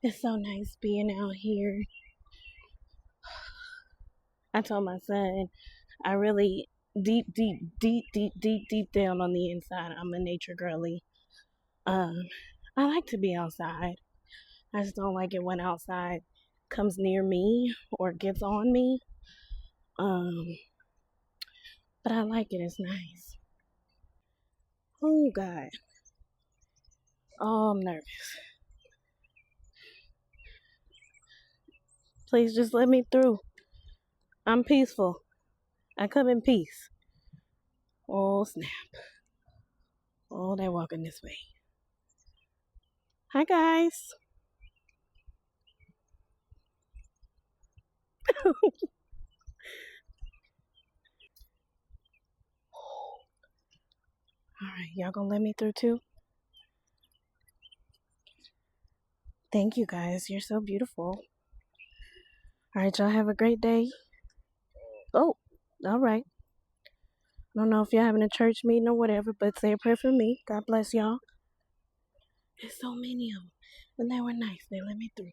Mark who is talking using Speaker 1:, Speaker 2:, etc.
Speaker 1: It's so nice being out here. I told my son, I really deep down on the inside, I'm a nature girly. Um, I like to be outside. I just don't like it when outside comes near me or gets on me. Um, but I like it. It's nice. Oh God. Oh, I'm nervous. Please just let me through. I'm peaceful. I come in peace. Oh snap. Oh, they're walking this way. Hi guys. All right, y'all gonna let me through too? Thank you guys. You're so beautiful. All right, y'all have a great day. Oh, all right. I don't know if you're having a church meeting or whatever, but say a prayer for me. God bless y'all. There's so many of them. And they were nice. They let me through.